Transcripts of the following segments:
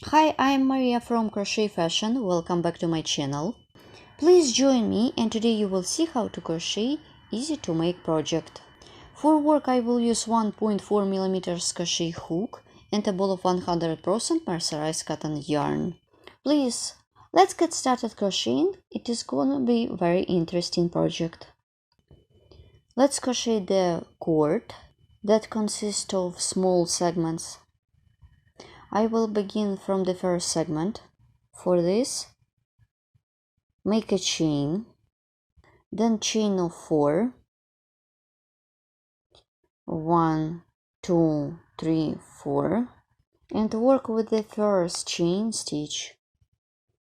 Hi, I'm Maria from Crochet Fashion. Welcome back to my channel. Please join me, and today you will see how to crochet easy to make project. For work I will use 1.4mm crochet hook and a ball of 100% mercerized cotton yarn. Please, let's get started crocheting. It is gonna be very interesting project. Let's crochet the cord that consists of small segments. I will begin from the first segment. For this, make a chain, then chain of 4, 1, 2, 3, 4, and work with the first chain stitch.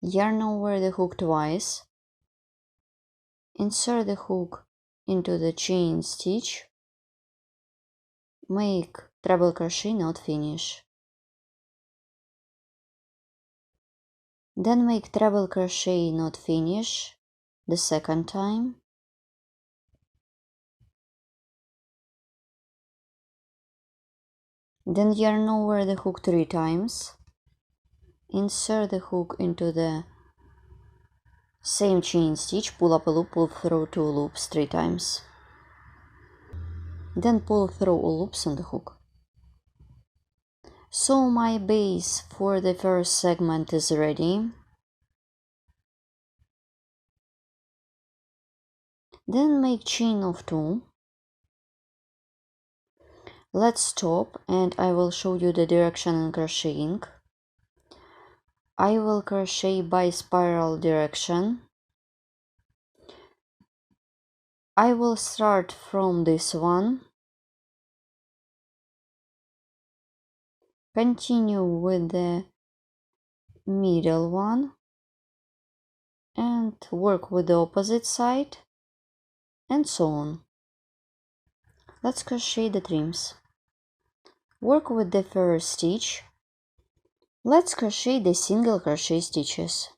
Yarn over the hook twice, insert the hook into the chain stitch, make treble crochet knot finish. Then make treble crochet knot finish the second time. Then yarn over the hook 3 times, insert the hook into the same chain stitch, pull up a loop, pull through 2 loops 3 times. Then pull through all loops on the hook. So my base for the first segment is ready. Then make chain of 2. Let's stop and I will show you the direction in crocheting. I will crochet by spiral direction. I will start from this one, continue with the middle one, and work with the opposite side, and so on. Let's crochet the trims. Work with the first stitch. Let's crochet the single crochet stitches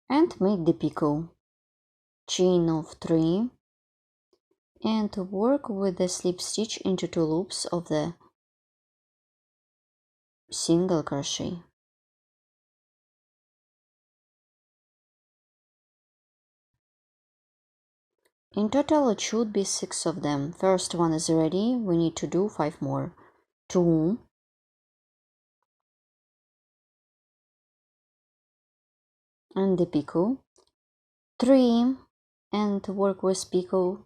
and make the picot. Chain of 3 and work with the slip stitch into 2 loops of the single crochet. In total it should be 6 of them. First one is ready, we need to do 5 more. 2, and the picot, 3 and work with picot,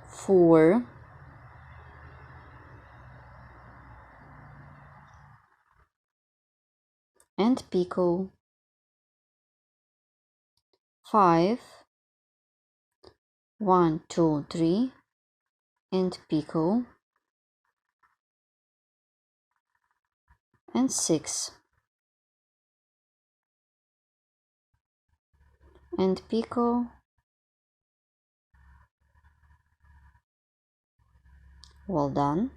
4, and picot, 5, 1, 2, 3, and picot, and 6, and picot, well done.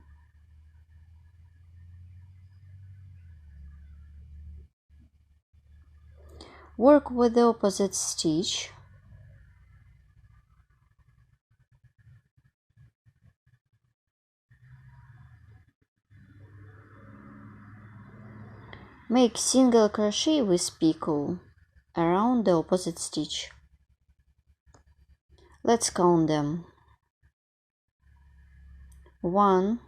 Work with the opposite stitch. Make single crochet with picot around the opposite stitch. Let's count them. 1,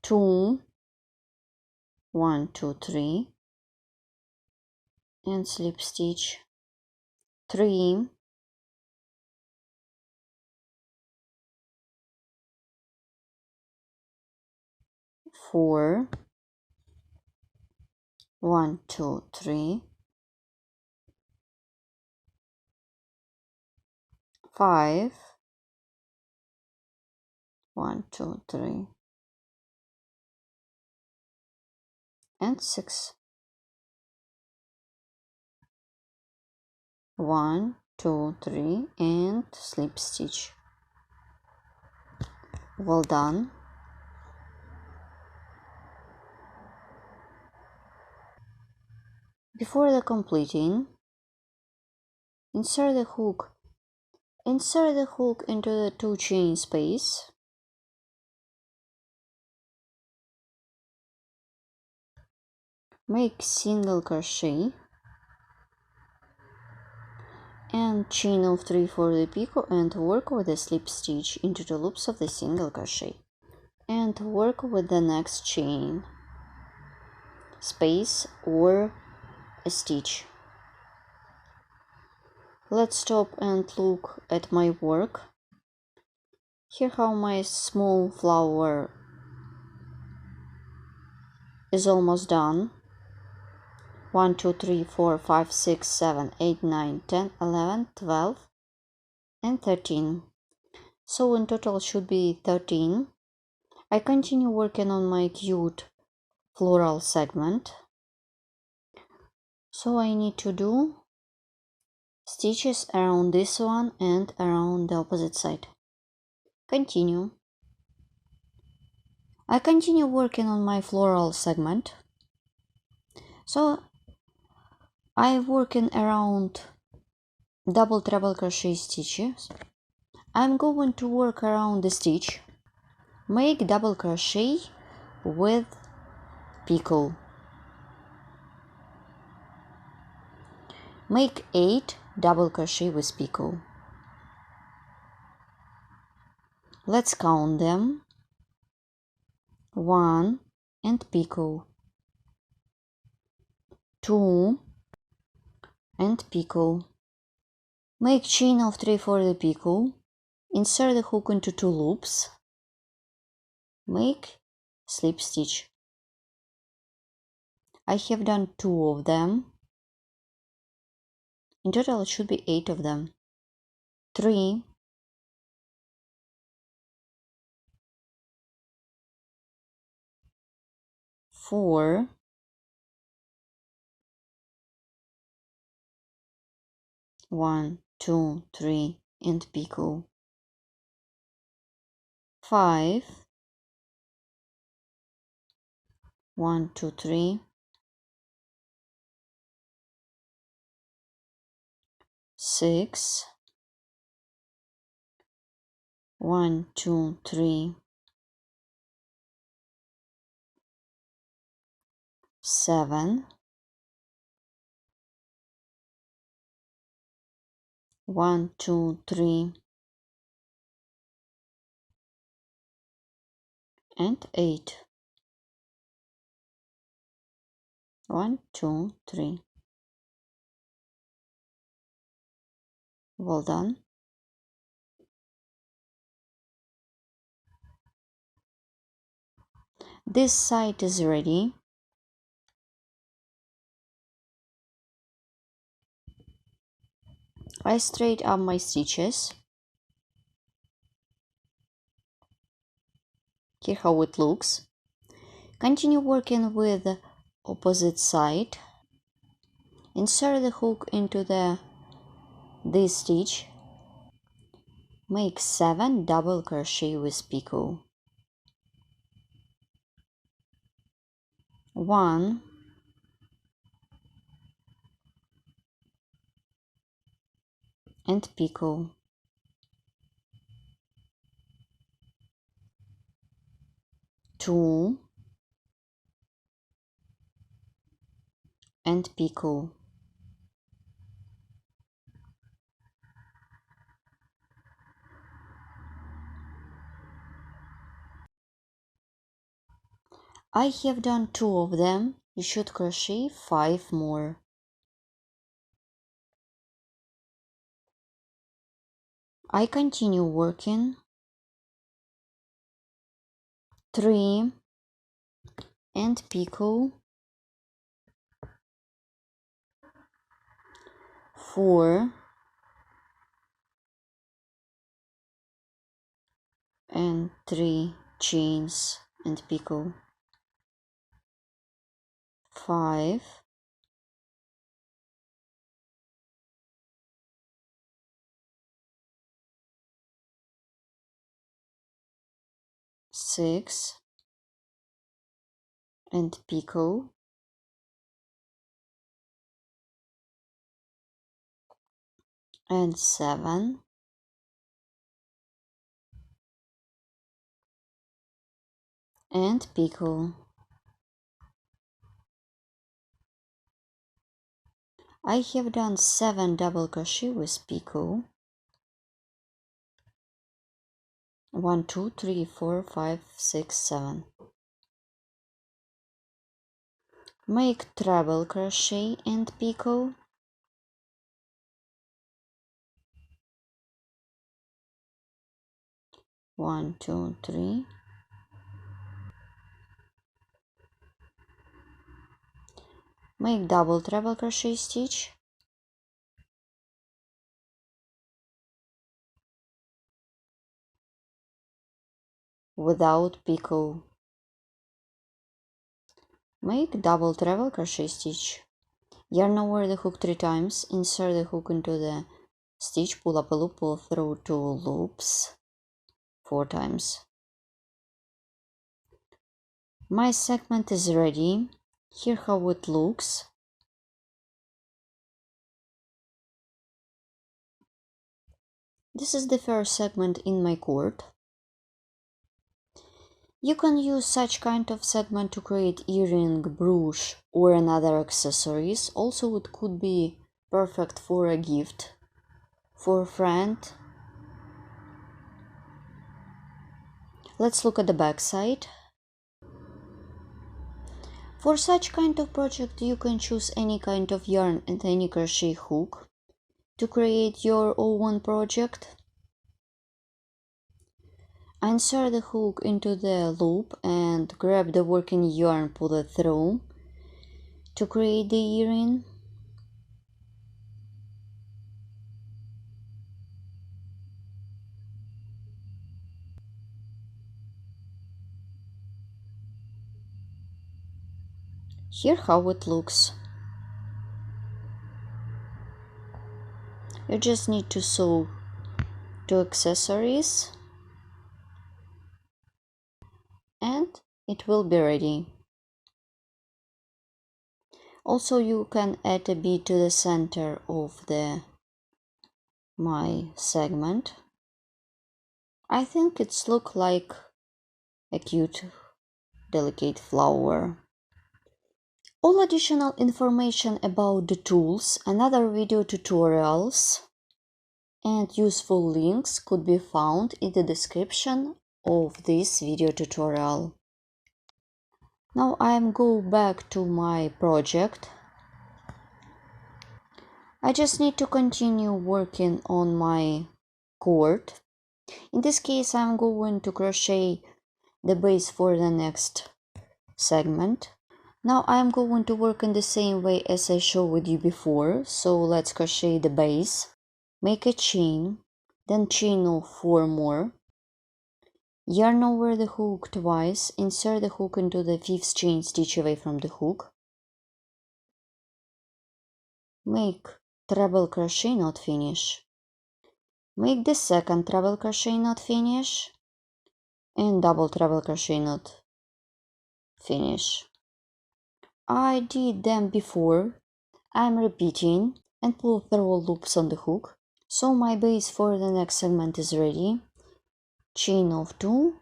2, 1, 2, 3, and slip stitch, 3, 4, 1, 2, 3, 5, 1, 2, 3, and 6. 1, 2, 3, and slip stitch. Well done. Before the completing, insert the hook Insert the hook into the 2 chain space. Make single crochet and chain of 3 for the picot and work with the slip stitch into the loops of the single crochet and work with the next chain space or a stitch. Let's stop and look at my work. Here how my small flower is almost done. 1 2 3 4 5 6 7 8 9 10 11 12 and 13. So in total should be 13. I continue working on my cute floral segment. So I need to do stitches around this one and around the opposite side. Continue. I continue working on my floral segment. So I'm working around double treble crochet stitches. I'm going to work around the stitch. Make double crochet with picot. Make 8 double crochet with picot. Let's count them. 1 and picot, 2 and picot. Make chain of 3 for the picot. Insert the hook into 2 loops. Make slip stitch. I have done 2 of them. In total it should be 8 of them. 3, 4, 1 2 3 and picot, 5, 1 2 3, 6, 1 2 3, 7, 1 2 3 and 8. 1 2 3. Well done. This side is ready. I straight up my stitches. Here how it looks. Continue working with the opposite side. Insert the hook into this stitch. Make 7 double crochet with picot. 1, and picot. 2 and picot. I have done 2 of them. You should crochet 5 more. I continue working. 3 and picot. 4 and 3 chains and picot. 5 6 and picot. And 7 and picot. I have done 7 double crochet with picot. 1 2 3 4 5 6 7. Make treble crochet and picot. 1 2 3. Make double treble crochet stitch. Without picot. Make double treble crochet stitch. Yarn over the hook 3 times, insert the hook into the stitch, pull up a loop, pull through 2 loops 4 times. My segment is ready. Here how it looks. This is the first segment in my cord. You can use such kind of segment to create earring, brooch or another accessories. Also it could be perfect for a gift for a friend. Let's look at the back side. For such kind of project you can choose any kind of yarn and any crochet hook to create your own project. Insert the hook into the loop and grab the working yarn, pull it through to create the earring. Here how it looks. You just need to sew 2 accessories and it will be ready. Also you can add a bead to the center of my segment. I think it's look like a cute delicate flower. All additional information about the tools and other video tutorials and useful links could be found in the description of this video tutorial. Now I am go back to my project. I just need to continue working on my cord. In this case I'm going to crochet the base for the next segment. Now I'm going to work in the same way as I showed with you before. So let's crochet the base, make a chain, then chain off 4 more, yarn over the hook twice, insert the hook into the 5th chain stitch away from the hook, make treble crochet knot finish, make the second treble crochet knot finish and double treble crochet knot finish. I did them before, I'm repeating and pull through loops on the hook. So my base for the next segment is ready. Chain of 2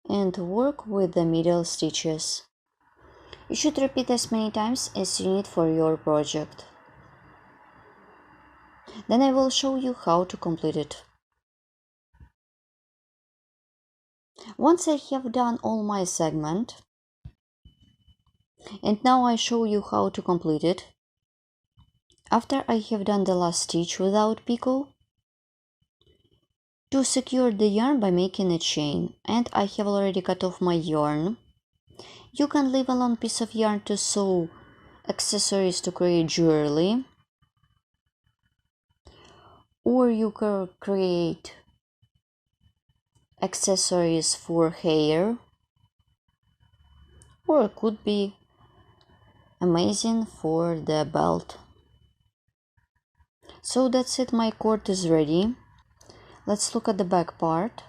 and work with the middle stitches. You should repeat as many times as you need for your project. Then I will show you how to complete it. Once I have done all my segment, and now I show you how to complete it. After I have done the last stitch without picot, to secure the yarn by making a chain, and I have already cut off my yarn. You can leave a long piece of yarn to sew accessories to create jewelry, or you can create accessories for hair, or it could be amazing for the belt. So that's it, my cord is ready. Let's look at the back part.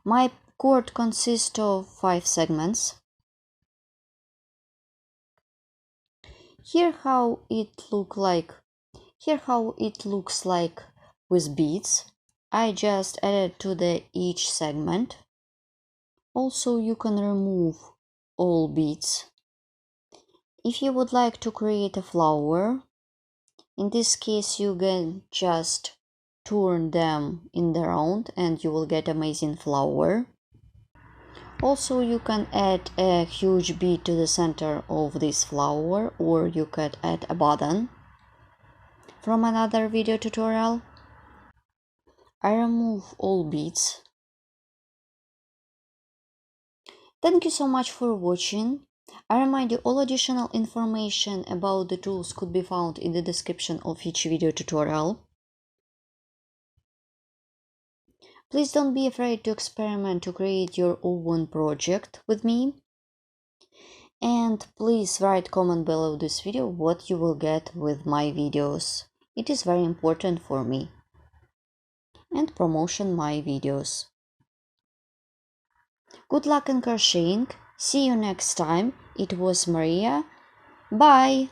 My cord consists of 5 segments. Here how it looks like with beads. I just added to the each segment. Also, you can remove all beads. If you would like to create a flower, in this case you can just turn them in the round and you will get amazing flower. Also, you can add a huge bead to the center of this flower, or you could add a button. From another video tutorial, I remove all beads. Thank you so much for watching. I remind you, all additional information about the tools could be found in the description of each video tutorial. Please don't be afraid to experiment to create your own project with me. And please write comment below this video what you will get with my videos. It is very important for me. And promotion my videos. Good luck in crocheting. See you next time. It was Maria. Bye!